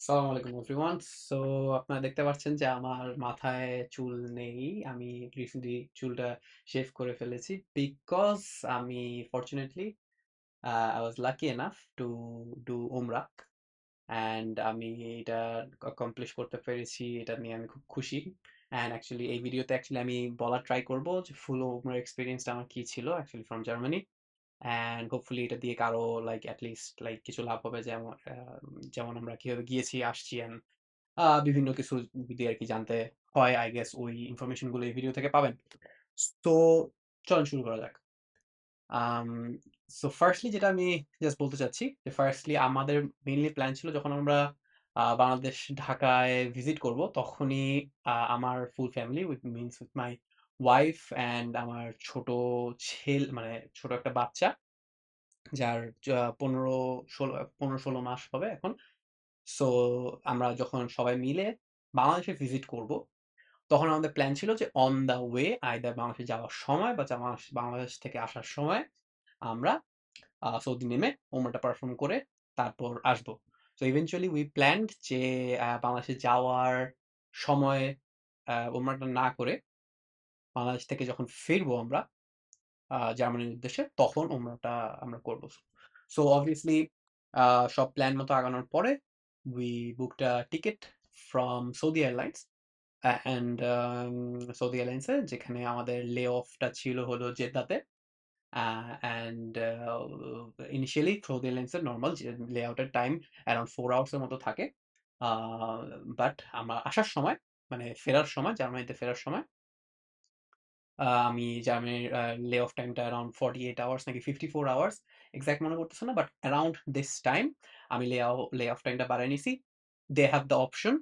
আসসালামু আলাইকুম everyone. So আপনারা দেখতে পাচ্ছেন যে আমার মাথায় চুল নেই। আমি রিসেন্টলি চুলটা শেভ করে ফেলেছি। বিকজ আমি fortunately I was lucky enough to do উমরাহ অ্যান্ড আমি এটা accomplish করতে পেরেছি। এটা নিয়ে আমি খুব খুশি। অ্যান্ড অ্যাকচুয়ালি এই ভিডিওতে আমি বলার ট্রাই করব যে ফুল উমরাহ এক্সপেরিয়েন্সটা আমার কি ছিল actually from Germany. And hopefully এটা দিয়ে কারো লাইক এট লিস্ট লাইক কিছু লাভ হবে যেমন আমরা কিভাবে গিয়েছি, আসছি অ্যান্ড বিভিন্ন কিছু দিয়ে আরকি জানতে হয় আই গেস ওই ইনফরমেশন গুলো এই ভিডিও থেকে পাবেন। তো চলেন শুরু করা যাক। আম সো ফার্স্টলি যেটা আমি জাস্ট বলতে চাচ্ছি যে ফার্স্টলি আমাদের মেইনলি প্ল্যান ছিল যখন আমরা বাংলাদেশ ঢাকায় ভিজিট করব তখনই আমার full family with means with my wife and আমার মানে ছোট একটা বাচ্চা যার ১৫-১৬ মাস হবে এখন। সো আমরা যখন সবাই মিলে বাংলাদেশে ভিজিট করব তখন আমাদের প্ল্যান ছিল যে অন দ্য ওয়ে আইদার বাংলাদেশে যাওয়ার সময় বা বাংলাদেশ থেকে আসার সময় আমরা সৌদি নেমে ওমরাটা পারফর্ম করে তারপর আসবো। সো ইভেনচুয়ালি উই প্ল্যান্ড যে বাংলাদেশে যাওয়ার সময় ওমরাটা না করে বাংলাদেশ থেকে যখন ফিরবো আমরা জার্মানির উদ্দেশ্যে তখন ওমরাটা আমরা করব। সো অবভিয়াসলি সব প্ল্যান মতো আগানোর পরে we booked a ticket from Saudi Airlines and Saudi এয়ারলাইন্সে যেখানে আমাদের লে অফটা ছিল হলো জেদ্দাতে। অ্যান্ড ইনিশিয়ালি সৌদি এয়ারলাইন্সের নরমাল যে লে আউটের টাইম অ্যারাউন্ড 4 আওয়ার্স এর মতো থাকে। আ বাট আমরা আসার সময় মানে ফেরার সময় জার্মানিতে ফেরার সময় আমি জার্মানির লে অফ টাইমটা অ্যারাউন্ড 48 আওয়ার্স নাকি 54 আওয়ার্স এক্সাক্ট মনে পড়তেছে না। বাট অ্যারাউন্ড দিস টাইম আমি লে অফ টাইমটা বাড়ায় নিছি। They have the option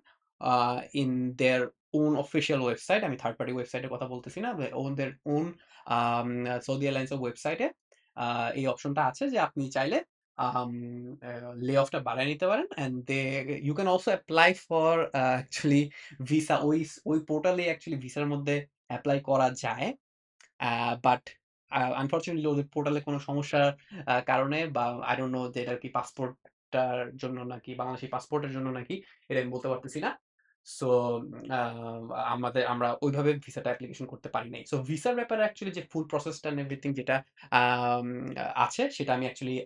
in their own official website. আমি থার্ড পার্টি ওয়েবসাইটের কথা বলতেছি না। দেয়ার ওন সৌদি এয়ারলাইন্সের ওয়েবসাইটে এই অপশনটা আছে যে আপনি চাইলে আম লে অফটা বাড়ায় নিতে পারেন। And you can also apply for actually visa ওই পোর্টালে অ্যাকচুয়ালি ভিসার মধ্যে এপ্লাই করা যায়। বাট আনফরচুনেটলি ওদের পোর্টালে কোনো সমস্যার কারণে বা I don't know যে এটা কি পাসপোর্টটার জন্য নাকি বাংলাদেশী পাসপোর্টের জন্য নাকি এটা আমি বলতে পারতেছি না। সো আ আমরা ওইভাবে ভিসাটা অ্যাপ্লিকেশন করতে পারি নাই। সো ভিসার ব্যাপারে অ্যাকচুয়ালি যে ফুল প্রসেসটা এন্ড এভরিথিং যেটা আম আছে সেটা আমি অ্যাকচুয়ালি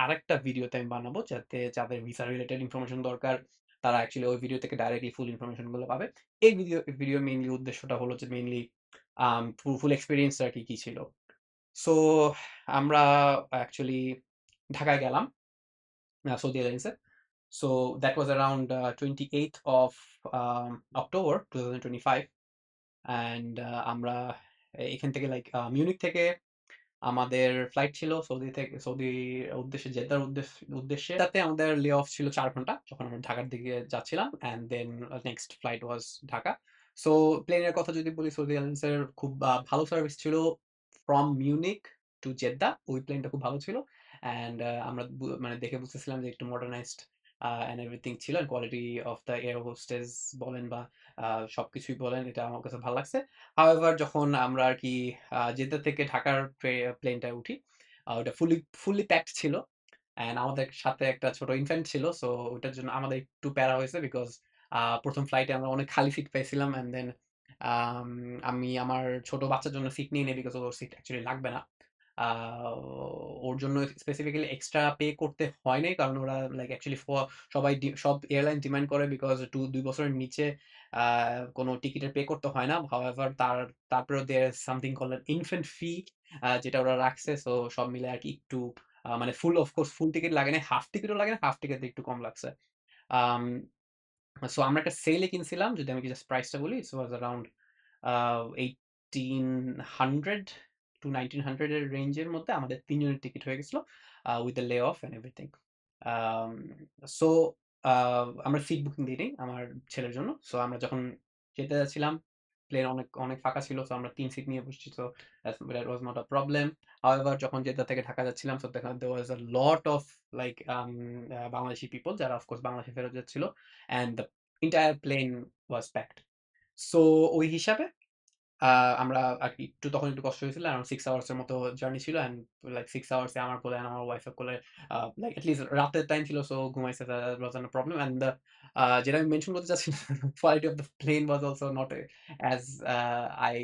আরেকটা ভিডিওতে আমি বানাবো যাতে যাদের ভিসা রিলেটেড ইনফরমেশন দরকার তারা অ্যাকচুয়ালি ওই ভিডিও থেকে ডাইরেক্টলি ফুল ইনফরমেশন গুলো পাবে। এই ভিডিও মেইনলি উদ্দেশ্যটা হলো যে মেইনলি ফুল এক্সপেরিয়েন্সটা আরকি কি ছিল। সো আমরা অ্যাকচুয়ালি ঢাকায় গেলাম সৌদি এয়ারলাইন্সে। So that was around 28th of October 2025 and আমরা এখান থেকে লাইক মিউনিখ থেকে আমাদের ফ্লাইট ছিল সৌদির উদ্দেশ্যে জেদ্দার উদ্দেশ্যে। তাতে আমাদের লে অফ ছিল ৪ ঘন্টা যখন আমরা ঢাকার দিকে যাচ্ছিলাম and then next flight was Dhaka. So প্লেনের কথা যদি বলি সৌদি এয়ারলাইন্সের খুব ভালো সার্ভিস ছিল ফ্রম মিউনিক টু জেদ্দা। ওই প্লেনটা খুব ভালো ছিল। অ্যান্ড আমরা মানে দেখে বুঝতেছিলাম যে একটু মডার্নাইজড অ্যান্ড এভরিথিং ছিল। And quality of the air hostess বলেন বা সবকিছুই বলেন এটা আমার কাছে ভাল লাগছে। হাউএভার যখন আমরা আরকি জেদ্দা থেকে ঢাকার প্লেনটায় উঠি, ওটা ফুললি প্যাকড ছিল। অ্যান্ড আমাদের সাথে একটা ছোট ইনফ্যান্ট ছিল। সো ওটার জন্য আমাদের একটু প্যারা হয়েছে বিকজ ১ম ফ্লাইটে আমরা অনেক খালি সিট পাইছিলাম। অ্যান্ড দেন আম আমি আমার ছোট বাচ্চার জন্য সিট নিই নাই বিকজ ওর সিট অ্যাকচুয়ালি লাগবে না। আ ওর জন্য স্পেসিফিক্যালি এক্সট্রা পে করতে হয় নাই। কারণ ওরা লাইক অ্যাকচুয়ালি সব এয়ারলাইন ডিমান্ড করে বিকজ ২ বছরের নিচে আ কোনো টিকেটের পে করতে হয় না। হাউএভার তারপরেও দেয়ার ইস সামথিং কল্ড অ্যান ইনফ্যান্ট ফি যেটা ওরা রাখছে। সো সব মিলে আরকি একটু মানে full of course full ticket লাগে নাই। হাফ টিকেটও লাগে না। হাফ টিকেট দিয়ে একটু কম লাগছে। আম সো আমরা একটা সেলে কিনছিলাম। যদি আমি জাস্ট প্রাইসটা বলি, ইট ওয়াজ অ্যারাউন্ড আ 1800 টু 1900 এর রেঞ্জের মধ্যে আমাদের ৩ জনের টিকেট হয়ে গেছিল। With the layover and everything. Um so uh আমরা সিট বুকিং দিই নাই আমার ছেলের জন্য। সো আমরা যখন যেতে যাচ্ছিলাম, প্লেন অনেক ফাঁকা ছিল। সো আমরা ৩ সিট নিয়ে বসছি। So that was not a problem. However যখন জেদ্দা থেকে ঢাকা যাচ্ছিলাম, so there was a lot of like Bangladeshi people যারা অফ কোর্স বাংলাদেশে ফেরত যাচ্ছিল। And the entire plane was packed. So ওই হিসাবে আ আমরা আরকি তখন একটু কষ্ট হয়েছিল। অ্যারাউন্ড 6 আওয়ার্স এর মতো জার্নি ছিল অ্যান্ড লাইক 6 আওয়ার্স এ আমার কোলে আমার ওয়াইফ এর কোলে লাইক এট লিস্ট রাতের টাইম ছিল সো ঘুমাইছে that wasn't a problem and যেটা আমি মেনশন করতে চাচ্ছিলাম quality of the plane was also not as I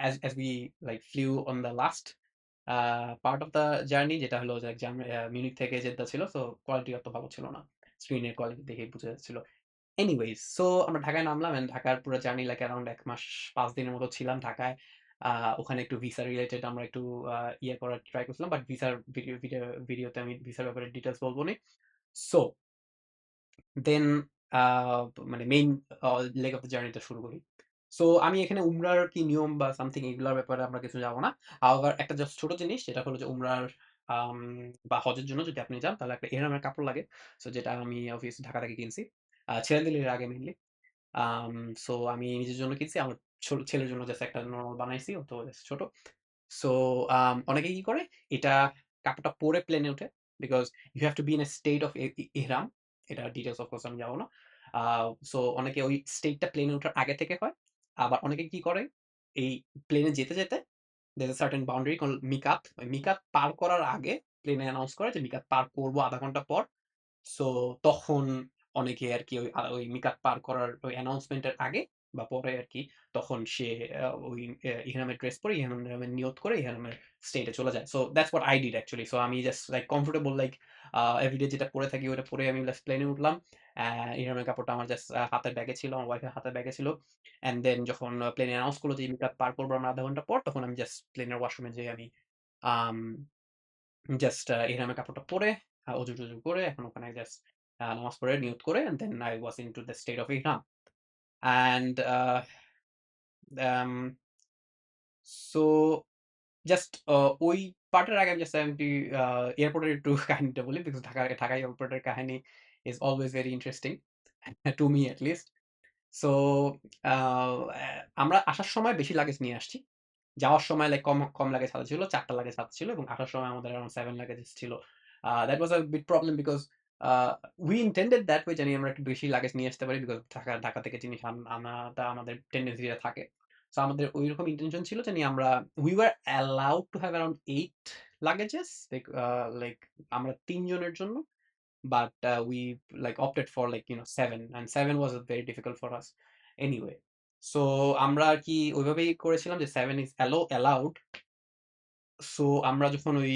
as we like flew on the last part of the journey যেটা হলো যে মিউনিখ থেকে জেদ্দা ছিল। সো কোয়ালিটি অত ভালো ছিল না। স্ক্রিনের কোয়ালিটি দেখেই বোঝা যাচ্ছিল। এনিওয়েজ সো আমরা ঢাকায় নামলাম অ্যান্ড ঢাকার পুরো জার্নি লাইক অ্যারাউন্ড ১ মাস ৫ দিনের মতো ছিলাম ঢাকায়। আ ওখানে একটু ভিসা রিলেটেড আমরা একটু ইয়ে করার ট্রাই করছিলাম। বাট ভিসার ভিডিওতে আমি ভিসার ব্যাপারে ডিটেইলস বলব নি। সো দেন আ মানে main a leg of the জার্নিটা শুরু করি। সো আমি এখানে উমরার কি নিয়ম বা সামথিং এগুলার ব্যাপারে আমরা কিছু যাব না। হাউএভার একটা জাস্ট ছোট জিনিস যেটা হলো যে উমরার আম বা হজের জন্য যদি আপনি যান তাহলে একটা ইহরামের কাপড় লাগে। সো যেটা আমি অবভিয়াসলি ঢাকা থেকে কিনছি। ছেলেদের এর আগে মেইনলি। আম সো আমি নিজের জন্য কিনছি। আমার ছেলের জন্য জাস্ট একটা নরমাল বানাইছি। ও তো জাস্ট ছোট। সো অনেকে কি করে এটা কাপড়টা পরে প্লেনে উঠে। Because you have to be in a state of ইহরাম। এটা ডিটেইলস অফ কোর্স আমি যাব না। আ সো অনেকে ওই স্টেটটা প্লেনে ওঠার আগে থেকে হয়। আবার অনেকে কি করে এই প্লেনে যেতে there's a certain boundary called মিকাত। ওই মিকাত পার করার আগে প্লেনে অ্যানাউন্স করে যে মিকাত পার করব ০.৫ ঘন্টা পর। সো তখন অনেকে আরকি ওই মিকাত পার করার ওই অ্যানাউন্সমেন্ট এর আগে বা পরে আরকি তখন সে ওই ইহরামের ড্রেস পরে ইহরামের নিয়ত করে ইহরামের স্টেটে চলে যায়। So that's what I did actually. So আমি just like comfortable like everyday যেটা পরে থাকি ওটা পরে আমি জাস্ট প্লেনে উঠলাম। ইহরামের কাপড়টা আমার জাস্ট হাতের ব্যাগে ছিল। আমার ওয়াইফের হাতের ব্যাগে ছিল। অ্যান্ড দেন যখন প্লেনে অ্যানাউন্স করল যে মিকাত পার করব আমরা ০.৫ ঘন্টা পর তখন আমি জাস্ট প্লেনের ওয়াশরুমে যেয়ে আমি আম জাস্ট ইহরামের কাপড়টা পরে অজু-টজু করে এখন ওখানে জাস্ট নামাজ পড়ে নিয়ত করে and then I was into the state of ihram. And um, so just ওই পার্টের আগে আমি জাস্ট একটি এয়ারপোর্টের একটু কাহিনীটা বলি। বিকজ ঢাকা এয়ারপোর্টের কাহিনী is always very interesting to me at least. So uh আমরা আসার সময় বেশি লাগেজ নিয়ে আসছি। যাওয়ার সময় লাইক কম লাগেজ হাতে ছিল। ৪ টা লাগেজ হাতে ছিল এবং আসার সময় আমাদের অ্যারাউন্ড 7 লাগেজেস ছিল। That was a big problem because a we intended that way জানি আমরা একটু বেশি লাগেজ নিয়ে আসতে পারি বিকজ ঢাকা থেকে জিনিস আনাটা আমাদের টেনডেন্সি টা থাকে। সো আমাদের ঐরকম ইনটেনশন ছিল জানি আমরা we were allowed to have around 8 লাগেজেস like আমরা ৩ জনের জন্য। But we like opted for like 7 and 7 was very difficult for us anyway. So আমরা আরকি ওইভাবেই করেছিলাম যে 7 is allowed. সো আমরা যখন ওই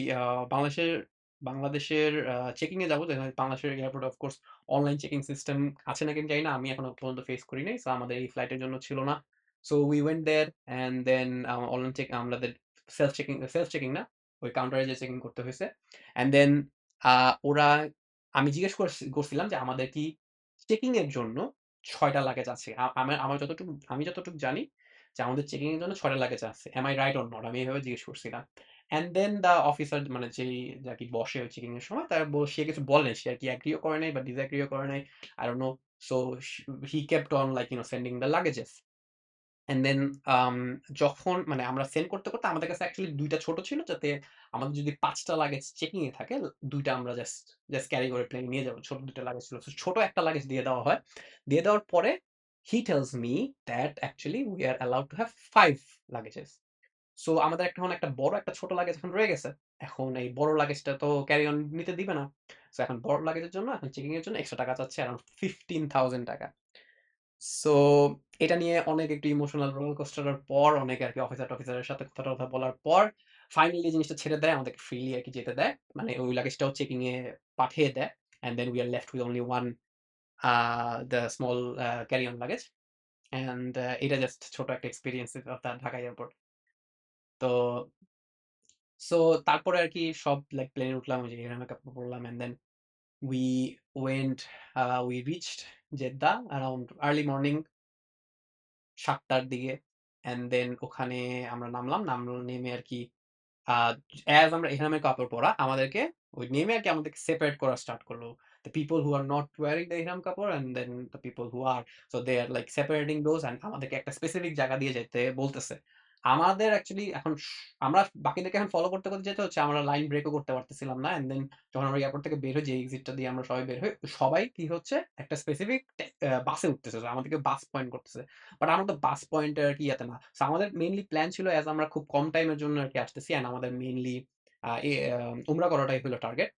বাংলাদেশের চেকিং এ যাবো, যেখানে বাংলাদেশের এয়ারপোর্টে of course online checking system আছে নাকি আমি জানি না। আমি এখনো পর্যন্ত ফেস করি নাই। সো আমাদের এই ফ্লাইটের জন্য ছিল না। So we went there and then online আমাদের সেলফ চেকিং না। ওই কাউন্টারে যেয়ে চেকিং করতে হইছে। অ্যান্ড দেন আ ওরা আমি জিজ্ঞেস করছিলাম যে আমাদের কি চেকিং এর জন্য ৬ টা লাগেজ আছে। আমি যতটুকু জানি যে আমাদের চেকিং এর জন্য ৬ টা লাগেজ আছে। Am I right or not? আমি এভাবে জিজ্ঞেস করছিলাম। অ্যান্ড দেন দ্যা অফিসার মানে যেই আরকি বসে ওই চেকিং এর সময় সে কিছু বলে নাই। সে আরকি এগ্রিও করে নাই বা ডিসএগ্রিও করে নাই। I don't know. So he kept on like sending the luggages. And then um যখন মানে আমরা সেন্ড করতে আমাদের কাছে অ্যাকচুয়ালি ২ টা ছোট ছিল যাতে আমাদের যদি ৫ টা লাগেজ চেকিং এ থাকে ২ টা আমরা জাস্ট ক্যারি করে প্লেনে নিয়ে যাবো। ছোট ২ টা লাগেজ ছিল। সো ছোট একটা লাগেজ দিয়ে দেওয়া হয়। দিয়ে দেওয়ার পরে he tells me that actually we are allowed to have 5 luggages. So আমাদের এখন একটা বড় একটা ছোট লাগেজ এখন রয়ে গেছে। এখন এই বড় লাগেজটা তো ক্যারি অন নিতে দিবে না। সো এখন বড় লাগেজের জন্য এখন চেকিং এর জন্য এক্সট্রা টাকা চাচ্ছে অ্যারাউন্ড ৳15,000। সো এটা নিয়ে অনেক একটু ইমোশনাল রোলার কোস্টার এর পর অনেক আরকি অফিসারের সাথে কথা-টথা বলার পর ফাইনালি জিনিসটা ছেড়ে দেয়। আমাদেরকে ফ্রিলি আরকি যেতে দেয়। মানে ওই লাগেজটাও চেকিং এ পাঠিয়ে দেয়। And then we are left with only one the small carry on luggage. And এটা জাস্ট ছোট একটা experience of the Dhaka airport. তো সো তারপরে আরকি সব লাইক প্লেনে উঠলাম। ওই যে এখানে কাপড় পরলাম and then we went we reached Jeddah around early morning ৭ টার দিকে। অ্যান্ড দেন ওখানে আমরা নেমে আরকি আ অ্যাজ আমরা ইহরামের কাপড় পরা আমাদেরকে ওই নেমে আরকি আমাদেরকে সেপারেট করা স্টার্ট করল। The people who are not wearing the ihram কাপড় and then the people who are. So they are like separating those and আমাদেরকে একটা স্পেসিফিক জায়গা দিয়ে যেতে বলতেছে। আমাদের অ্যাকচুয়ালি এখন আমরা বাকিদেরকে এখন ফলো করতে, করতে যেতে হচ্ছে। আমরা লাইন ব্রেকও করতে পারতেছিলাম না। অ্যান্ড দেন যখন আমরা এয়ারপোর্ট থেকে বের হই, যে এক্সিটটা দিয়ে আমরা সবাই বের হই, সবাই কি হচ্ছে একটা স্পেসিফিক বাসে উঠতেছে। সো আমাদেরকে বাস পয়েন্ট করতেছে। বাট আমরা তো বাস পয়েন্টের আরকি ইয়েতে না। সো আমাদের মেইনলি প্ল্যান ছিল অ্যাজ আমরা খুব কম টাইমের জন্য আরকি আসতেছি, অ্যান্ড আমাদের মেইনলি আ এ উমরা করাটাই হলো টার্গেট।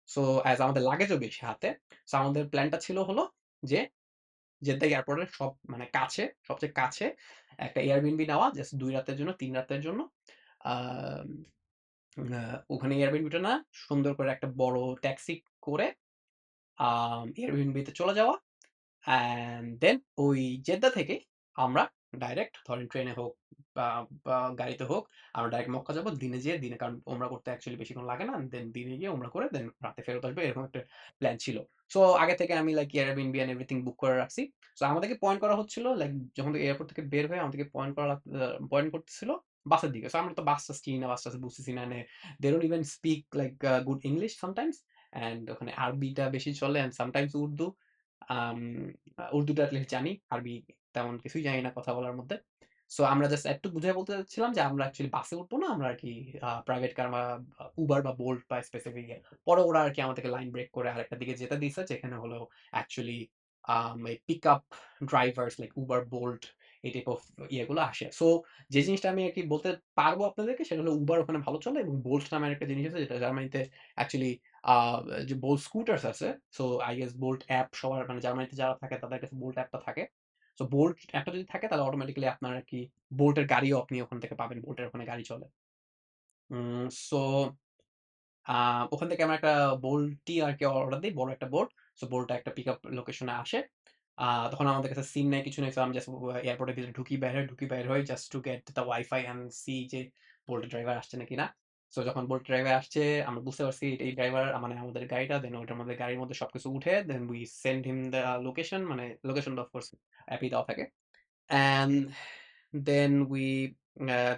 সো অ্যাজ আমাদের লাগেজও বেশি হাতে। সো আমাদের প্ল্যানটা ছিল হলো যে জেদ্দা এয়ারপোর্টের মানে কাছে, সবচেয়ে কাছে একটা Airbnb নেওয়া জাস্ট ২ রাতের জন্য, ৩ রাতের জন্য। আম আ ওখানে Airbnb টা না, সুন্দর করে একটা বড় ট্যাক্সি করে Airbnb তে চলে যাওয়া। অ্যান্ড দেন ওই জেদ্দা থেকে আমরা ডাইরেক্ট ধরেন ট্রেনে হোক বা গাড়িতে হোক, আমরা ডাইরেক্ট মক্কা যাবো। দিনে যেয়ে দিনে, কারণ ওমরা করতে অ্যাকচুয়ালি বেশিক্ষণ লাগে না। দেন দিনে গিয়ে ওমরা করে দেন রাতে ফেরত আসবে, এরকম একটা প্ল্যান ছিল। সো আগে থেকে আমি লাইক Airbnb এন্ড এভরিথিং বুক করে রাখছি। সো আমাদেরকে পয়েন্ট করা হচ্ছিল লাইক যখন থেকে এয়ারপোর্ট থেকে বের হয়ে আমাদেরকে পয়েন্ট করতেছিল বাসের দিকে। সো আমরা তো বাস-টাস চিনি না, বাস-টাস বুঝতেছি না। They don't even speak like good English sometimes. And ওখানে আরবিটা বেশি চলে অ্যান্ড সামটাইমস উর্দু। আম উর্দুটা এটলিস্ট জানি। আরবি তেমন কিছুই জানি না কথা বলার মধ্যে। সো আমরা জাস্ট একটু বুঝায় বলতে চাচ্ছিলাম যে আমরা অ্যাকচুয়ালি বাসে উঠবো না। আমরা আরকি প্রাইভেট কার বা Uber বা Bolt বা স্পেসিফিক পরে ওরা আরকি আমাদেরকে লাইন ব্রেক করে আরেকটা দিকে যেতে দিছে, যেখানে হলো অ্যাকচুয়ালি এই pickup drivers' like Uber, Bolt এই টাইপ অফ ইয়েগুলো আসে। সো যে জিনিসটা আমি আরকি বলতে পারবো আপনাদেরকে সেটা হলো Uber ওখানে ভালো চলে, এবং Bolt নামের একটা জিনিস আছে যেটা জার্মানিতে অ্যাকচুয়ালি আ যে Bolt স্কুটারস আছে। So I guess Bolt app সবার, মানে জার্মানিতে যারা থাকে তাদের কাছে Bolt অ্যাপটা থাকে। সো Bolt অ্যাপটা যদি থাকে তাহলে অটোমেটিক্যালি আপনার আরকি Bolt এর গাড়িও আপনি ওখান থেকে পাবেন। Bolt এর ওখানে গাড়ি চলে। সো আ ওখান থেকে আমরা একটা বোল্টই আরকি অর্ডার দেই, বড় একটা বোল্ট। সো বোল্টটা একটা পিকআপ লোকেশনে আসে। তখন আমাদের কাছে সিম নাই, কিছু নেই। সো আমি জাস্ট এয়ারপোর্টের ভিতরে ঢুকি বের হই just to get the wifi and see যে বোল্টের ড্রাইভার আসছে নাকি না। সো যখন বোল্ট ড্রাইভার আসছে আমরা বুঝতে পারছি এই ড্রাইভার মানে আমাদের গাড়িটা, দেন ওইটার মধ্যে গাড়ির মধ্যে সবকিছু উঠে then we send him the location, মানে লোকেশনটা অফ কোর্স অ্যাপেই দেওয়া থাকে। অ্যান্ড দেন উই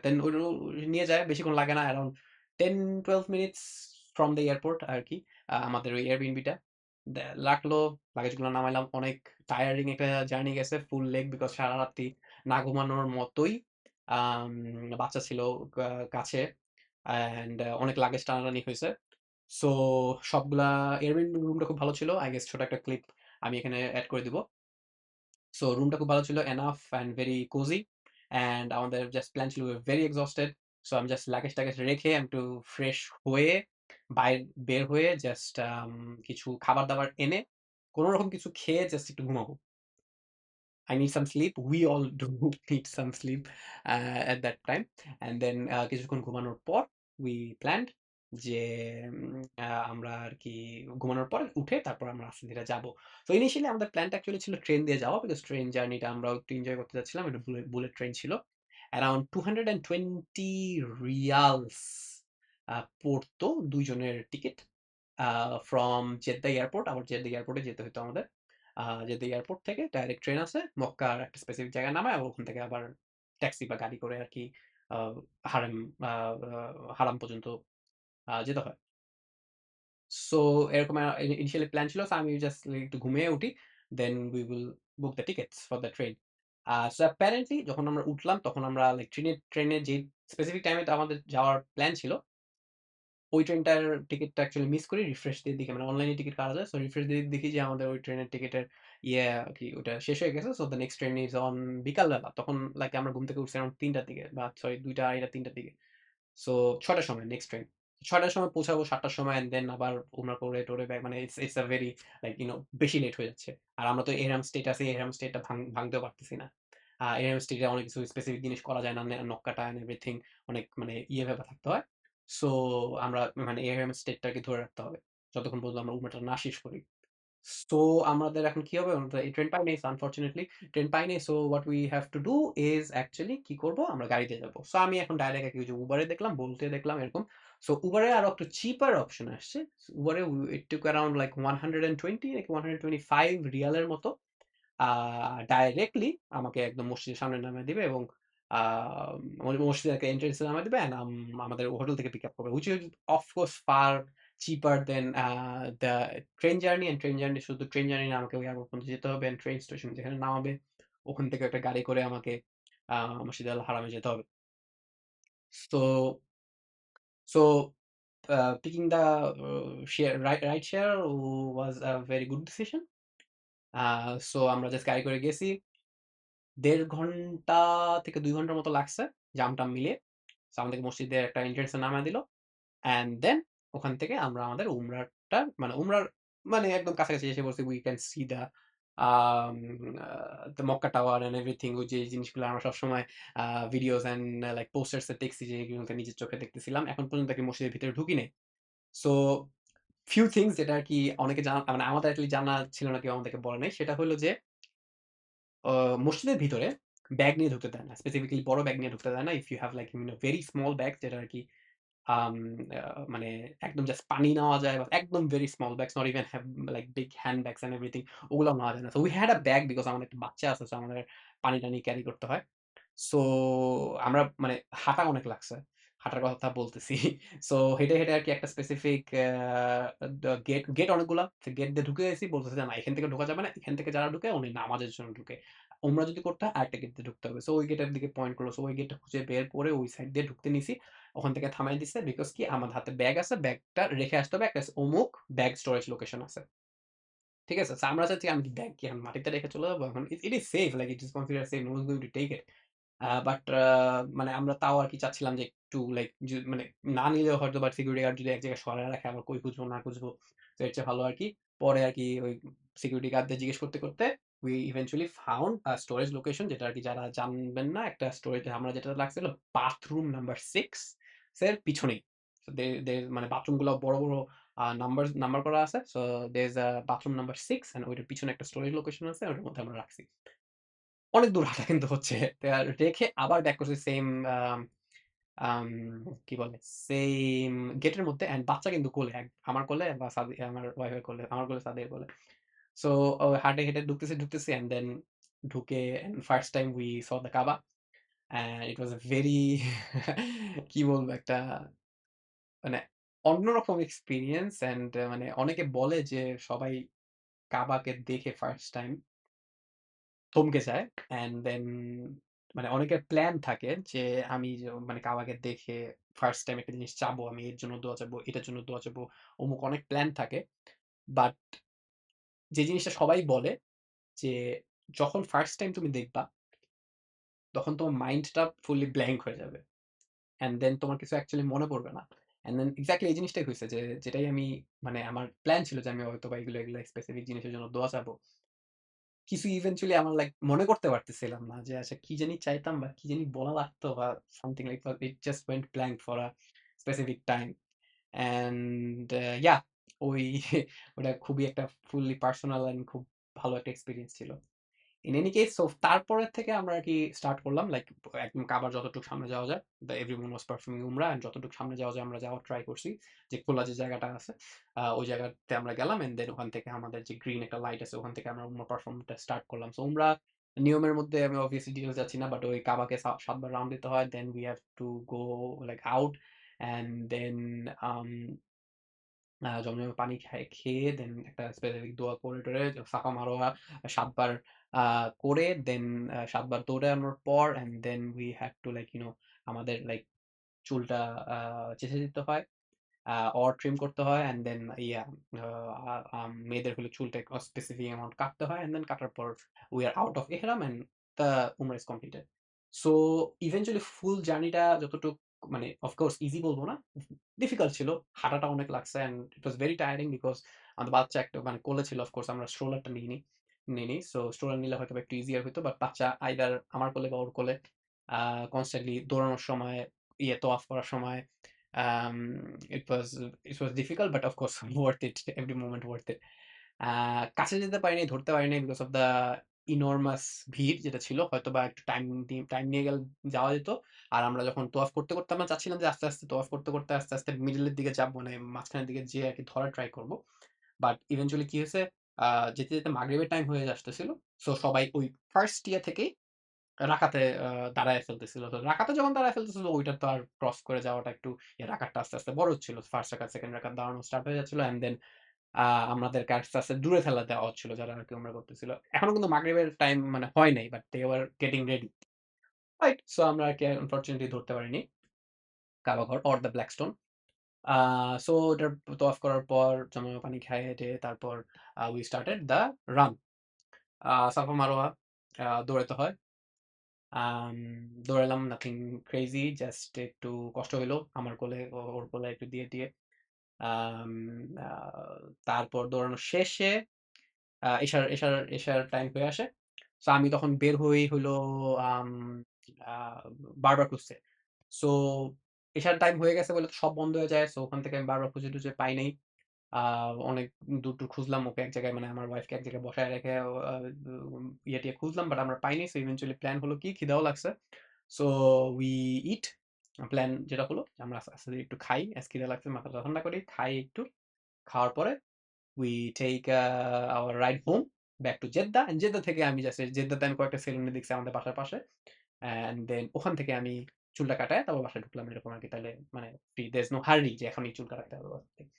দেন নিয়ে যায়। বেশিক্ষণ লাগে না। Around 10-12 minutes from the airport আরকি। আমাদের ওই Airbnb টা। লাগলো, লাগেজগুলো নামাইলাম। অনেক টায়ারিং একটা জার্নি গেছে। ফুল লেগ বিকজ সারারাত্রি না ঘুমানোর মতোই। আম বাচ্চা ছিল কা কাছে। অ্যান্ড অনেক লাগেজ টানাটানি হইছে। সো সবগুলা Airbnb রুমটা খুব ভালো ছিল। আই গেস ছোট একটা ক্লিপ আমি এখানে এড করে দিব। সো রুমটা খুব ভালো ছিল। Enough and very cosy. And আমাদের জাস্ট প্ল্যান ছিল, we are very exhausted. So আমি জাস্ট লাগেজ-টাগেজ রেখে আমি একটু ফ্রেশ হয়ে বের হয়ে জাস্ট কিছু খাবার-দাবার এনে কোনরকম কিছু খেয়ে জাস্ট একটু ঘুমাবো। I need some sleep. We all do need some sleep at that time. And then কিছুক্ষণ ঘুমানোর পর we planned যে আমরা আরকি ঘুমানোর পর উঠে তারপর আমরা আস্তে ধীরে যাবো। তো ইনিশিয়ালি আমাদের প্ল্যানটা অ্যাকচুয়ালি ছিল ট্রেন দিয়ে যাওয়া। বিকজ ট্রেন জার্নিটা আমরাও একটু এনজয় করতে চাচ্ছিলাম। এটা বুলেট ট্রেন ছিল। অ্যারাউন্ড 220 রিয়ালস পড়তো ২ জনের ticket. Uh from Jeddah airport, আবার জেদ্দা এয়ারপোর্টে যেতে হইতো আমাদের। জেদ্দা এয়ারপোর্ট থেকে ডাইরেক্ট ট্রেন আছে। মক্কার একটা স্পেসিফিক জায়গায় নামায়, আবার ওখান থেকে আবার ট্যাক্সি বা গাড়ি করে আরকি আ হারেম আ আ হারাম পর্যন্ত যেতে হয়। সো এরকম ইনিশিয়ালি প্ল্যান ছিল। সো আমি জাস্ট একটু ঘুমিয়ে উঠি। Then we will book the tickets for the train. So apparently যখন আমরা উঠলাম তখন আমরা লাইক ট্রেনের যে স্পেসিফিক টাইমে আমাদের যাওয়ার প্ল্যান ছিল ওই ট্রেনটার টিকেটটা অ্যাকচুয়ালি মিস করি। রিফ্রেশ দিয়ে দেখি, মানে অনলাইনে টিকেট কাটা যায়। সো রিফ্রেশ দিয়ে দেখি যে আমাদের ওই ট্রেনের টিকেটের ইয়ে কি ওটা শেষ হয়ে গেছে। So the next train is on বিকালবেলা। তখন লাইক আমরা ঘুম থেকে উঠছি অ্যারাউন্ড ৩ টার দিকে, বা সরি ২ টা ২.৫ ৩ টার দিকে। সো ৬ টার সময় নেক্সট ট্রেন। ৬ টার সময় পৌঁছাবো, ৭ টার সময় অ্যান্ড দেন আবার উমরা করে-টরে ব্যাক, মানে it's it's a very like বেশি লেট হয়ে যাচ্ছে। আর আমরা তো এহরাম স্টেট আছি, এহরাম স্টেটটা ভাঙতেও পারতেছি না। এহরাম স্টেটে অনেক কিছু স্পেসিফিক জিনিস করা যায় না। নক্কাটা অ্যান্ড এভরিথিং অনেক মানে ভাবে থাকতে হয়। সো আমরা মানে এহরাম স্টেটটাকে ধরে রাখতে হবে। যতক্ষণ পর্যন্ত আমরা উমরাটা না শেষ করি। সো আমাদের এখন কি হবে? আমরা তো এই ট্রেন পাই নাই, আনফরচুনেটলি ট্রেন পাই নাই। So what we have to do is actually কি করব? আমরা গাড়িতে যাব। সো আমি এখন ডাইরেক্ট ওই যে Uber এ দেখলাম, Bolt এ দেখলাম এরকম। সো Uber এ আরো একটু চিপার অপশন আসছে। Uber এ ইট টুক অ্যারাউন্ড লাইক 120 নাকি 125 রিয়ালের মতো। আ ডাইরেক্টলি আমাকে একদম মসজিদের সামনে নামিয়ে দিবে, এবং আ মসজিদের একটা এন্ট্রান্স এ নামিয়ে দিবে অ্যান্ড আমাদের হোটেল থেকে পিক আপ করবে। Which is of course far cheaper than the train journey. And train journey, শুধু ট্রেন জার্নি না, আমাকে ওই এয়ারপোর্ট পর্যন্ত যেতে হবে অ্যান্ড ট্রেন স্টেশন যেখানে নামাবে ওখান থেকে একটা গাড়ি করে আমাকে মসজিদ আল হারামে যেতে হবে। So so picking the share ride share was a very good decision. So আমরা জাস্ট গাড়ি করে গেছি। ১.৫ ঘন্টা থেকে ২ ঘন্টার মতো লাগছে জাম-টাম মিলিয়ে। সো আমাদেরকে মসজিদের একটা এন্ট্রান্স এ নামায় দিল। অ্যান্ড দেন ওখান থেকে আমরা আমাদের উমরাটা মানে উমরার মানে একদম কাছাকাছি এসে পড়ছি। We can see um the Mecca tower and everything ওই যে জিনিসগুলো আমরা সবসময় ভিডিওস অ্যান্ড লাইক পোস্টার্স এ দেখছি যে এগুলোকে নিজের চোখে দেখতেছিলাম। এখন পর্যন্ত আরকি মসজিদের ভিতরে ঢুকি নাই। সো ফিউ থিংস যেটা আরকি অনেকে জানা মানে আমাদের এটলিস্ট জানা ছিল না, কেউ আমাদেরকে বলে নাই। সেটা হলো যে অ মসজিদের ভিতরে ব্যাগ নিয়ে ঢুকতে দেয় না। স্পেসিফিক্যালি বড় ব্যাগ নিয়ে ঢুকতে দেয় না। If you have like very small bag যেটা আরকি আম আ মানে একদম জাস্ট পানি নেওয়া যায় বা একদম very small bags not even have like big handbags and everything ওগুলাও নেওয়া যায় না। So we had a bag because আমাদের একটা বাচ্চা আছে। সো আমাদের পানি-টানি ক্যারি করতে হয়। সো আমরা মানে হাঁটা অনেক লাগছে। হাঁটার কথা বলতেছি। সো হেঁটে, হেঁটে আরকি একটা স্পেসিফিক গেট অনেকগুলা। গেট দিয়ে ঢুকে গেছি। বলতেছে যে, "না, এখান থেকে ঢোকা যাবে না। এখান থেকে যারা ঢুকে উনি নামাজের জন্য ঢুকে। উমরা যদি করতে হয় আরেকটা গেট দিয়ে ঢুকতে হবে।" সো ওই গেটের দিকে পয়েন্ট করল। সো ওই গেটটা খুঁজে বের করে ওই সাইড দিয়ে ঢুকতে নিছি। ওখান থেকে থামায় দিছে। বিকজ কি আমার হাতে ব্যাগ আছে। ব্যাগটা রেখে আসতে হবে একটা অমুক ব্যাগ স্টোরেজ লোকেশন আছে। ঠিক আছে? সো আমরা চাচ্ছি আমি কি ব্যাগ কি এখন মাটিতে রেখে চলে যাবো? এখন it is safe like it is considered safe. No one is going to take it. But মানে আমরা তাও আরকি চাচ্ছিলাম যে একটু লাইক মানে না নিলেও হয়তোবা সিকিউরিটি গার্ড যদি এক জায়গায় সরায় রাখে আবার কই খুঁজবো না খুঁজবো। তো এর চেয়ে ভালো আরকি পরে আরকি ওই সিকিউরিটি গার্ডদের জিজ্ঞেস করতে, করতে we eventually found a storage location যেটা আরকি যারা জানবেন না একটা স্টোরেজ আমরা যেটা লাগছিল বাথরুম নাম্বার 6 এর পিছনেই। সো মানে বাথরুম গুলো বড়, বড় নাম্বার করা আছে। So there is a bathroom number 6 and ওইটার পিছনে একটা স্টোরেজ লোকেশন আছে ওটার মধ্যে আমরা রাখছি। অনেক দূর হাঁটা কিন্তু হচ্ছে। রেখে আবার ব্যাক করছি সেইম আম আম কি বলে? সেইম গেটের মধ্যে অ্যান্ড বাচ্চা কিন্তু কোলে। আমার কোলে বা আমার ওয়াইফের কোলে, আমার কোলে সাদিয়ার কোলে। সো হাঁটে, হেঁটে ঢুকতেছি, ঢুকতেছি অ্যান্ড দেন ঢুকে first time we saw the Kaaba and it was a very কি বলবো একটা মানে অন্যরকম এক্সপেরিয়েন্স অ্যান্ড মানে অনেকে বলে যে সবাই কাবাকে দেখে ফার্স্ট টাইম থমকে যায়। অ্যান্ড দেন মানে অনেকের প্ল্যান থাকে যে আমি মানে কাবাকে দেখে ফার্স্ট টাইম একটা জিনিস চাবো, আমি এর জন্য দোয়া চাবো, এটার জন্য দোয়া চাবো, অমুক অনেক প্ল্যান থাকে। বাট যে জিনিসটা সবাই বলে যে যখন ফার্স্ট টাইম তুমি দেখবা, তখন তোমার মাইন্ডটা ফুললি ব্ল্যাংক হয়ে যাবে। অ্যান্ড দেন তোমার কিছু অ্যাকচুয়ালি মনে পড়বে না। অ্যান্ড দেন এক্সাক্টলি এই জিনিসটাই হইছে যে যেটাই আমি মানে আমার প্ল্যান ছিল যে আমি হয়তোবা এগুলো স্পেসিফিক জিনিসের জন্য দোয়া চাবো। কিছু ইভেনচুয়ালি আমার লাইক মনে করতে পারতেছিলাম না যে আচ্ছা কি জানি চাইতাম বা কি জানি বলা লাগতো বা something like it just went blank for a specific time. And yeah ওই ওটা খুবই একটা ফুললি পার্সোনাল অ্যান্ড খুব ভালো একটা এক্সপেরিয়েন্স ছিল। ইন এনি কেস সো তারপরের থেকে আমরা আরকি স্টার্ট করলাম লাইক একদম কাবার যতটুকু সামনে যাওয়া যায়। এভরিওয়ান ওয়াজ পারফর্মিং উমরা অ্যান্ড যতটুকু সামনে যাওয়া যায় আমরা যাওয়ার ট্রাই করছি। যে খোলা যে জায়গাটা আছে ওই জায়গাতে আমরা গেলাম অ্যান্ড দেন ওখান থেকে আমাদের যে গ্রিন একটা লাইট আছে ওখান থেকে আমরা উমরা পারফর্মটা স্টার্ট করলাম। সো উমরা নিয়মের মধ্যে আমি অবভিয়াসলি ডিটেইলস যাচ্ছি না। বাট ওই কাবাকে ৭ বার রাউন্ড দিতে হয়। Then we have to go like out and then um জমজমের পানি খেয়ে দেন একটা স্পেসিফিক দোয়া করে টরে সাফা মারোয়া ৭ বার আ করে দেন ৭ বার দৌড়ানোর পর and then we had to like আমাদের লাইক চুলটা আ চেঁছে দিতে হয়। অর ট্রিম করতে হয় অ্যান্ড দেন ইয়া আ মেয়েদের হলে চুলটা স্পেসিফিক অ্যামাউন্ট কাটতে হয় অ্যান্ড দেন কাটার পর উই আর আউট অফ ইহরাম অ্যান্ড দ্যা উমরা is completed. So eventually full জার্নিটা যতটুক মানে অফ কোর্স ইজি বলব না। ডিফিকাল্ট ছিল। হাঁটাটা অনেক লাগছে and it was very tiring because আমাদের বাচ্চা একটা মানে কোলে ছিল অফ কোর্স আমরা স্ট্রোলারটা নিইনি। সো স্ট্রোলার নিলে হয়তোবা একটু ইজিয়ার হইতো। বাট বাচ্চা আইদার আমার কোলে বা ওর কোলে কনস্ট্যান্টলি দৌড়ানোর সময়, তোয়াফ করার সময় Um, it was it was difficult, but of course worth it. Every moment worth it. কাছে যেতে পারিনি, ধরতে পারিনি because of the enormous ভিড় যেটা ছিল। হয়তোবা একটু টাইম নিয়ে গেলে যাওয়া যেত। আর আমরা যখন তোয়াফ করতে, করতে আমরা চাচ্ছিলাম যে আস্তে, আস্তে তোয়াফ করতে, করতে আস্তে, আস্তে মিডল এর দিকে যাব মানে মাঝখানের দিকে যেয়ে আরকি ধরার ট্রাই করব। বাট ইভেনচুয়ালি কি হয়েছে, আ যেতে, যেতে মাগরিবের টাইম হয়ে আসতেছিল। সো সবাই ওই ফার্স্ট ইয়ে থেকেই রাকাতে দাঁড়ায় ফেলতেছিল। তো রাকাতে যখন দাঁড়ায় ফেলতেছিল ওইটা তো আর ক্রস করে যাওয়াটা একটু রাকাতটা আস্তে, আস্তে বড় হচ্ছিল। ফার্স্ট রাকাত, সেকেন্ড রাকাত দাঁড়ানো স্টার্ট হয়ে যাচ্ছিল অ্যান্ড দেন আমাদেরকে আস্তে, আস্তে দূরে ঠেলা দেওয়া হচ্ছিল যারা আরকি উমরা করতেছিল। এখনো কিন্তু মাগরিবের টাইম মানে হয় নাই but they were getting ready. Right? So আমরা আরকি আনফরচুনেটলি ধরতে পারিনি। কাবা ঘর or the black stone. So ওটার তওয়াফ করার পর জমজমের পানি খেয়ে টেয়ে তারপর we started the run. Safa Marwa দৌড়াতে হয়। আম দৌড়ালাম, নাথিং ক্রেজি, জাস্ট একটু কষ্ট হইলো আমার কোলে, ওর কোলে একটু দিয়ে টিয়ে। আম আ তারপর দৌড়ানো শেষে এশার টাইম হয়ে আসে। সো আমি তখন বের হই হইলো আম আ বারবার খুঁজতে। সো এশার টাইম হয়ে গেছে বলে তো সব বন্ধ হয়ে যায়। সো ওখান থেকে আমি বারবার খুঁজে টুজে পাই নাই। আ অনেক দূর-টুর খুঁজলাম ওকে এক জায়গায়, মানে আমার ওয়াইফকে এক জায়গায় বসায় রেখে ইয়ে-টিয়ে খুঁজলাম, বাট আমরা পাইনি। সো ইভেনচুয়ালি প্ল্যান হলো কি, খিদেও লাগছে। So we eat. প্ল্যান যেটা হলো যে আমরা আস্তে, আস্তে একটু খাই। খিদে লাগছে, মাথাটা ঠান্ডা করি, খাই একটু। খাওয়ার পরে we take our ride home back to Jeddah, and Jeddah থেকে আমি জাস্ট, জেদ্দাতে আমি কয়েকটা সেলুনে দেখছি আমাদের বাসার পাশে, and then ওখান থেকে আমি চুলটা কাটায় তারপর বাসায় ঢুকলাম এরকম আর কি। তাহলে মানে there's no hurry যে এখনই চুল কাটাতে হবে বাসা থেকে।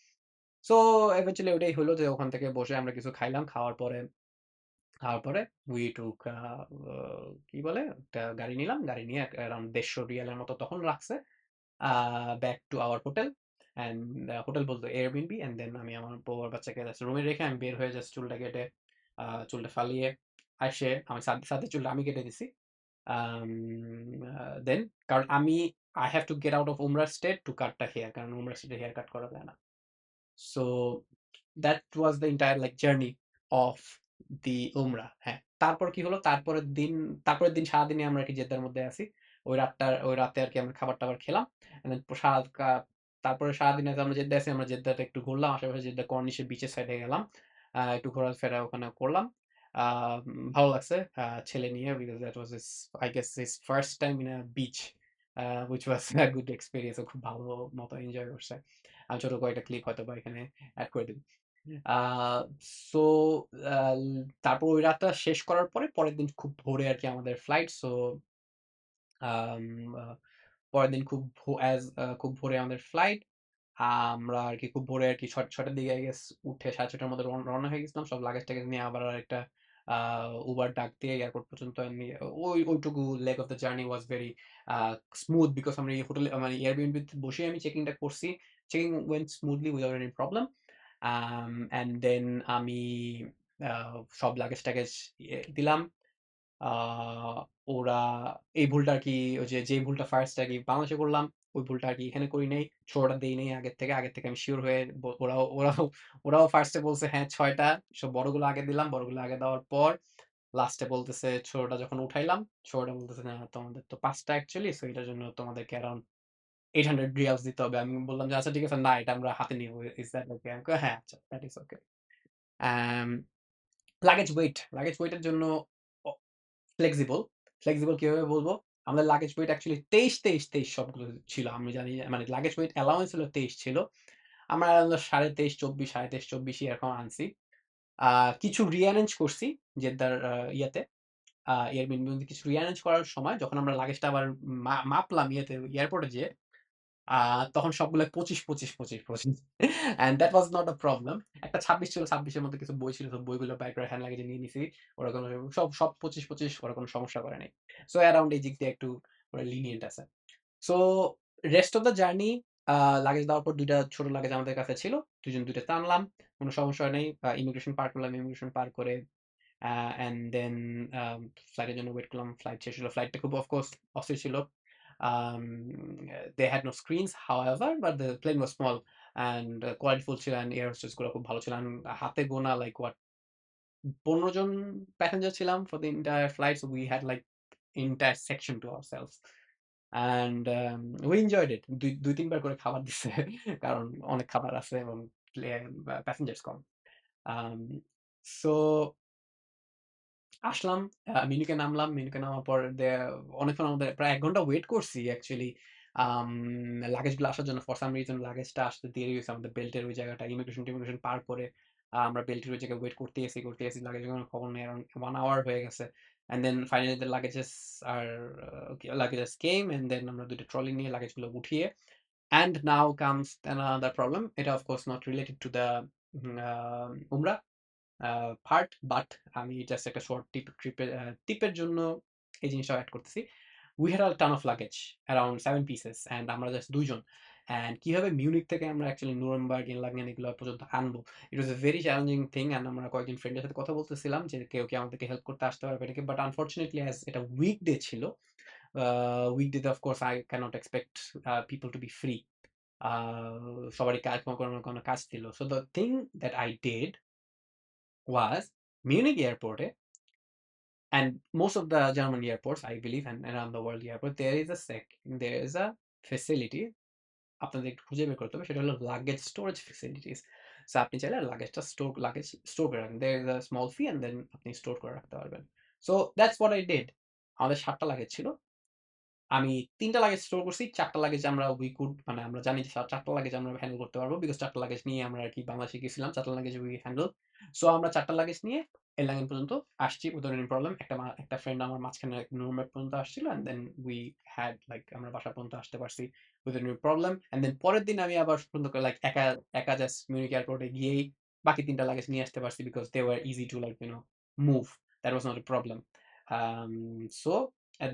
সো eventually ওটাই হলো যে ওখান থেকে বসে আমরা কিছু খাইলাম। খাওয়ার পরে we took কি বলে, একটা গাড়ি নিলাম। গাড়ি নিয়ে অ্যারাউন্ড ১৫০ রিয়ালের মতো তখন রাখছে। Back to our hotel, and hotel বলতে এয়ারবিএনবি, অ্যান্ড দেন আমি আমার বউ আর বাচ্চাকে জাস্ট রুমে রেখে আমি বের হয়ে জাস্ট চুলটা কেটে চুলটা ফালিয়ে আসে আমি সাথে চুলটা আমি কেটে দিছি। দেন কারণ আমি I have to get out of উমরা state to cut the hair, কারণ উমরা স্টেটে হেয়ার কাট করা যায় না। So that was the entire like journey of the উমরা। হ্যাঁ, তারপর কি হলো, তারপরের দিন সারাদিনই আমরা আর কি জেদ্দার মধ্যে আছি। ওই রাতে আর কি আমরা খাবার-টাবার খেলাম। And then তারপরে সারাদিনে যে আমরা জেদ্দায় আছি, আমরা জেদ্দাতে একটু ঘুরলাম। আশেপাশে জেদ্দা কর্নিশের বিচের সাইডে গেলাম। একটু ঘোরাফেরা ওখানে করলাম। আ ভালো লাগছে ছেলে নিয়ে, because that was his, I guess his first time in a beach, which was a good experience. ও খুব ভালো মতো এনজয় করছে। আমি ছোট কয়েকটা ক্লিপ হয়তোবা এখানে এড করে দিব। আ সো আ তারপর ওই রাতটা শেষ করার পরে পরের দিন খুব ভোরে আরকি আমাদের ফ্লাইট। সো আম আ পরের দিন খুব ভোরে আমাদের ফ্লাইট। আমরা আরকি খুব ভোরে আরকি ৬টার দিকে আই গেস উঠে ৬:৩০টার মধ্যে রওনা হয়ে গেছিলাম। সব লাগেজ-টাগেজ নিয়ে আবার আরেকটা আ উবার ডাক দিয়ে এয়ারপোর্ট পর্যন্ত নিয়ে, ওইটুকু leg of the journey was very a smooth, because আমরা এই হোটেলে মানে Airbnb তে বসেই আমি চেকিংটা করছি। Checking went smoothly without any problem. And then আমি আ সব লাগেজ-টাগেজ দিলাম। আ ওরা এই ভুলটা আরকি, ওই যে ভুলটা ফার্স্ট আরকি বাংলাদেশে করলাম, ওই ভুলটা আরকি এখানে করি নাই। ছোটটা দেই নাই আগের থেকে। আগের থেকে আমি সিউর হয়ে ওরাও ফার্স্ট এ বলছে হ্যাঁ ৬ টা। সব বড়গুলো আগে দিলাম। বড়গুলো আগে দেওয়ার পর লাস্টে বলতেছে, ছোটটা যখন উঠাইলাম, ছোটটা বলতেছে, "না, তোমাদের তো ৫ টা অ্যাকচুয়ালি, সো এটার জন্য তোমাদেরকে অ্যারাউন্ড 800 রিয়ালস দিতে হবে।" আমি বললাম যে, "আচ্ছা ঠিক আছে, না এটা আমরা হাতে নিবো। Is that okay?" আমি কই, "হ্যাঁ, আচ্ছা, that is okay." Um luggage weight এর জন্য অ ফ্লেক্সিবল। ফ্লেক্সিবল কিভাবে বলব? আমাদের লাগেজ ওয়েট অ্যাকচুয়ালি ২৩ সবগুলো ছিল। আমি জানি মানে লাগেজ ওয়েট অ্যালাউন্স হলো ২৩ ছিল। আমরা ২৩.৫, ২৪, ২৩.৫, ২৪ এরকম আনছি। আ কিছু রিঅ্যারেঞ্জ করছি জেদ্দার ইয়াতে, এয়ারবিএনবি এর মধ্যে কিছু রিঅ্যারেঞ্জ করার সময় যখন আমরা লাগেজটা আবার মাপলাম এয়ারপোর্টে যেয়ে, আ তখন সবগুলো ২৫, ২৫, ২৫, ২৫ and that was not a problem. একটা ২৬ ছিল, ২৬ এর মধ্যে কিছু বই ছিল। সব বইগুলো বাইর করে হ্যান্ড লাগেজে নিয়ে নিছি। ওরা কোনো সব ২৫, ২৫, ওরা কোনো সমস্যা করে নাই। সো অ্যারাউন্ড এই দিক দিয়ে একটু ওরা লিনিয়েন্ট আছে। So rest of the journey, a luggage দেওয়ার পর ২ টা ছোট লাগেজ আমাদের কাছে ছিল। ২ জন ২ টা টানলাম। কোনো সমস্যা নেই। ইমিগ্রেশন পার করলাম। ইমিগ্রেশন পার করে অ্যান্ড দেন আম ফ্লাইটের জন্য ওয়েট করলাম। ফ্লাইট শেষ হলো। ফ্লাইটটা খুব অফ কোর্স অস্থির ছিল। Um, they had no screens, however, but the plane was small and quality-ফুল ছিল, and এয়ার হোস্টেস গুলো খুব ভালো ছিল। And হাতে গোনা like what ১৫ জন প্যাসেঞ্জার ছিলাম for the entire flight, so we had like entire section to ourselves. And we enjoyed it. ২-৩ বার করে খাবার দিছে। কারণ অনেক খাবার আছে এবং প্যাসেঞ্জার্স কম। Um, so আসলাম, মিনিকে নামলাম। মিনিকে নামার পর অনেকক্ষণ আমাদের প্রায় ১ ঘন্টা ওয়েট করছি অ্যাকচুয়ালি আম লাগেজগুলো আসার জন্য। ফর সাম রিজন লাগেজটা আসতে দেরি হইছে আমাদের বেল্টের ওই জায়গাটা। ইমিগ্রেশন-টিমিগ্রেশন পার করে আমরা বেল্টের ওই জায়গায় ওয়েট করতেই আছি। লাগেজের কোনো খবর নেই। অ্যারাউন্ড 1 আওয়ার হয়ে গেছে। And then finally the luggages came, and then আমরা ২ টা ট্রলি নিয়ে লাগেজগুলো উঠিয়ে, and now comes another problem. এটা of course not related to the উমরা পার্ট, বাট আমি জাস্ট একটা শর্ট টিপের জন্য এই জিনিসটাও এড করতেছি। We had a ton of luggage around 7 pieces and আমরা জাস্ট ২ জন। অ্যান্ড কিভাবে মিউনিখ থেকে আমরা অ্যাকচুয়ালি নুরেমবার্গ, ইনলাগেন এগুলো পর্যন্ত আনবো। ইট ওয়াজ a very challenging thing and আমরা কয়েকজন ফ্রেন্ডের সাথে কথা বলতেছিলাম যে কেউ কি আমাদেরকে হেল্প করতে আসতে পারবে নাকি। বাট আনফরচুনেটলি অ্যাজ এটা উইকডে ছিল, উইকডেতে of course I can't expect people to be free. Uh সবারই কাজ কোনো না কোনো কাজ ছিল। So the thing that I did was Munich এয়ারপোর্টে and most of the German airports, I believe, and around the world airport, there is a facility আপনাদের একটু খুঁজে বের করতে হবে। সেটা হলো লাগেজ স্টোরেজ ফ্যাসিলিটিস। সো আপনি চাইলে লাগেজ স্টোর করে রাখেন। there is a small fee and then আপনি স্টোর করে রাখতে পারবেন। So that's what I did. আমাদের ৭ টা লাগেজ ছিল। আমি ৩ টা লাগেজ স্টোর করছি। ৪ টা লাগেজ আমরা উই কুড মানে আমরা জানি যে ৪ টা লাগেজ আমরা হ্যান্ডেল করতে পারবো। বিকজ ৪ টা লাগেজ নিয়ে আমরা আরকি বাংলাদেশে গেছিলাম। ৪ টা লাগেজ উই হ্যান্ডেল। সো আমরা ৪ টা লাগেজ নিয়ে এয়ারলাইন পর্যন্ত আসছি উইদাউট এনি প্রবলেম। একটা ফ্রেন্ড আমার মাঝখানে নুরুমবার্গ পর্যন্ত আসছিল and then we had like আমরা বাসা পর্যন্ত আসতে পারছি without any problem. And then পরের দিন আমি আবার সুন্দর করে লাইক একা জাস্ট মিউনিখ এয়ারপোর্টে গিয়েই বাকি ৩ টা লাগেজ নিয়ে আসতে পারছি because they were easy to like move. That was not a problem. Um so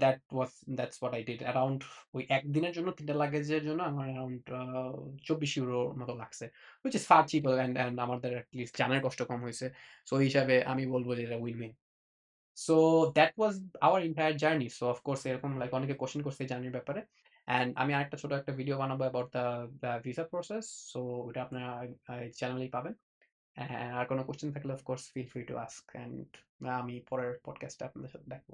that was that's what I did. Around ওই একদিনের জন্য ৩ টা লাগেজের জন্য আমার অ্যারাউন্ড €২৪ মতো লাগছে। Which is far cheaper and আমাদের এট লিস্ট জানের কষ্ট কম হইছে। সো ওই হিসাবে আমি বলব যে এটা win-win. So that was our entire journey. So of course এরকম লাইক অনেকে কোয়েশ্চেন করছে এই জার্নির ব্যাপারে। অ্যান্ড আমি আরেকটা ছোট একটা ভিডিও বানাবো about the visa process. So ওটা আপনারা চ্যানেলেই পাবেন। আর কোনো কোয়েশ্চেন থাকলে of course feel free to ask and আমি পরের পডকাস্টে আপনাদের সাথে দেখব।